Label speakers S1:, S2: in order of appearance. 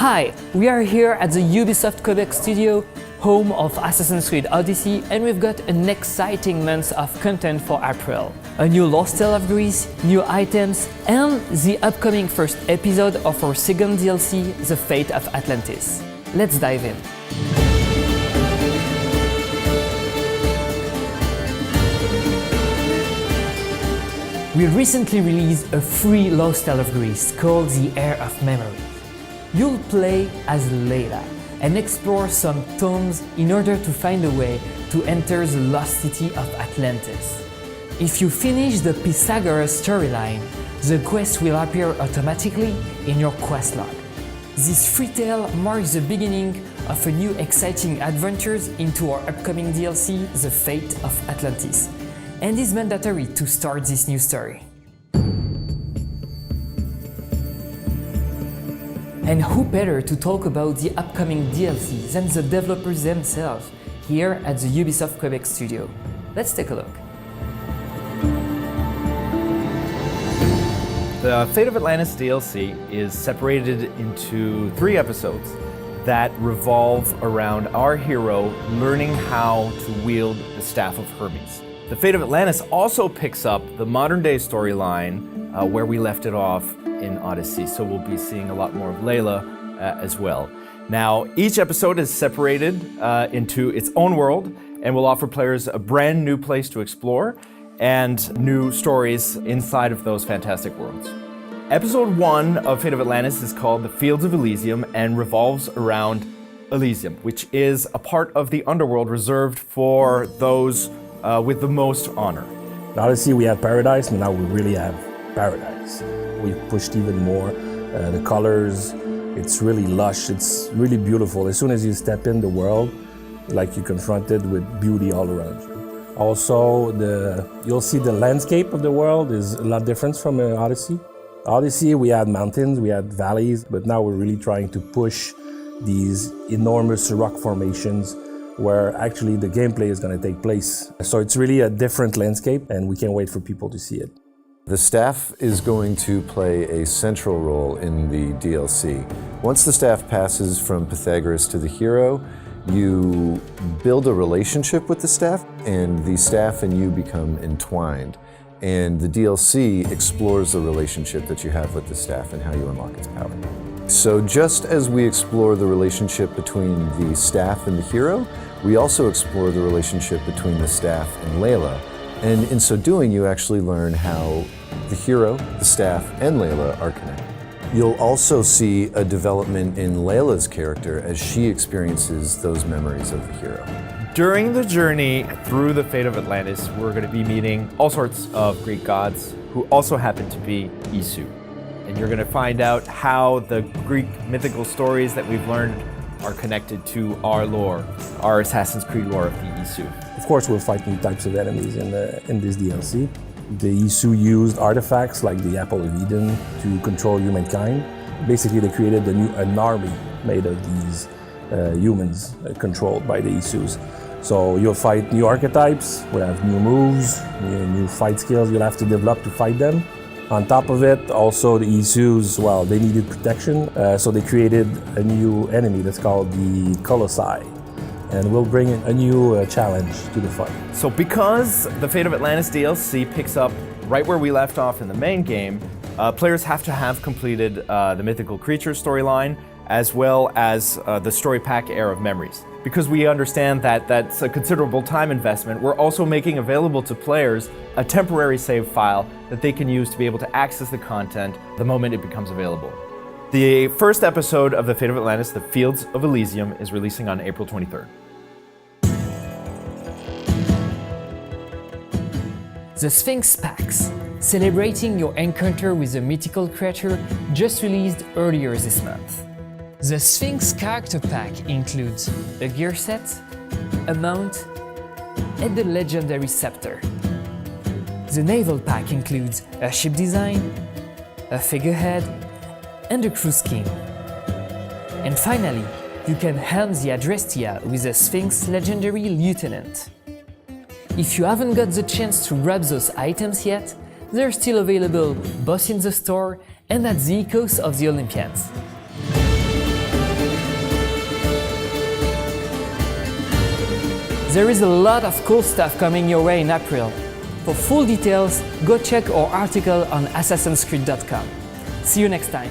S1: Hi, we are here at the Ubisoft Quebec studio, home of Assassin's Creed Odyssey, and we've got an exciting month of content for April. A new Lost Tale of Greece, new items, and the upcoming first episode of our second DLC, The Fate of Atlantis. Let's dive in. We recently released a free Lost Tale of Greece called the Heir of Memory. You'll play as Layla and explore some tombs in order to find a way to enter the lost city of Atlantis. If you finish the Pythagoras storyline, the quest will appear automatically in your quest log. This free tale marks the beginning of a new exciting adventures into our upcoming DLC, The Fate of Atlantis, and is mandatory to start this new story. And who better to talk about the upcoming DLC than the developers themselves here at the Ubisoft Quebec studio? Let's take a look.
S2: The Fate of Atlantis DLC is separated into 3 episodes that revolve around our hero learning how to wield the Staff of Hermes. The Fate of Atlantis also picks up the modern-day storyline where we left it off in Odyssey, so we'll be seeing a lot more of Layla as well. Now, each episode is separated into its own world and will offer players a brand new place to explore and new stories inside of those fantastic worlds. Episode 1 of Fate of Atlantis is called The Fields of Elysium and revolves around Elysium, which is a part of the underworld reserved for those with the most honor.
S3: In Odyssey we had paradise, but now we really have paradise. We've pushed even more. The colors, it's really lush, it's really beautiful. As soon as you step in the world, like you're confronted with beauty all around you. Also, you'll see the landscape of the world is a lot different from Odyssey. Odyssey, we had mountains, we had valleys, but now we're really trying to push these enormous rock formations where actually the gameplay is going to take place. So it's really a different landscape, and we can't wait for people to see it.
S4: The staff is going to play a central role in the DLC. Once the staff passes from Pythagoras to the hero, you build a relationship with the staff, and the staff and you become entwined. And the DLC explores the relationship that you have with the staff and how you unlock its power. So just as we explore the relationship between the staff and the hero, we also explore the relationship between the staff and Layla. And in so doing, you actually learn how the hero, the staff, and Layla are connected. You'll also see a development in Layla's character as she experiences those memories of the hero.
S2: During the journey through the Fate of Atlantis, we're going to be meeting all sorts of Greek gods who also happen to be Isu. And you're going to find out how the Greek mythical stories that we've learned are connected to our lore, our Assassin's Creed lore of the Isu.
S3: Of course, we'll fight new types of enemies in this DLC. The Isu used artifacts like the Apple of Eden to control humankind. Basically, they created an army made of these humans controlled by the Isus. So you'll fight new archetypes, we'll have new moves, new fight skills you'll have to develop to fight them. On top of it, also the Isus, well, they needed protection, so they created a new enemy that's called the Colossi. And we'll bring in a new challenge to the fight.
S2: So because the Fate of Atlantis DLC picks up right where we left off in the main game, players have to have completed the mythical creature storyline as well as the story pack Heir of Memories. Because we understand that that's a considerable time investment, we're also making available to players a temporary save file that they can use to be able to access the content the moment it becomes available. The first episode of the Fate of Atlantis, The Fields of Elysium, is releasing on April 23rd.
S1: The Sphinx packs, celebrating your encounter with a mythical creature, just released earlier this month. The Sphinx character pack includes a gear set, a mount, and the legendary scepter. The naval pack includes a ship design, a figurehead, and a crew scheme. And finally, you can helm the Adrestia with a Sphinx legendary lieutenant. If you haven't got the chance to grab those items yet, they're still available both in the store and at the Ecos of the Olympians. There is a lot of cool stuff coming your way in April. For full details, go check our article on Assassin'sCreed.com. See you next time.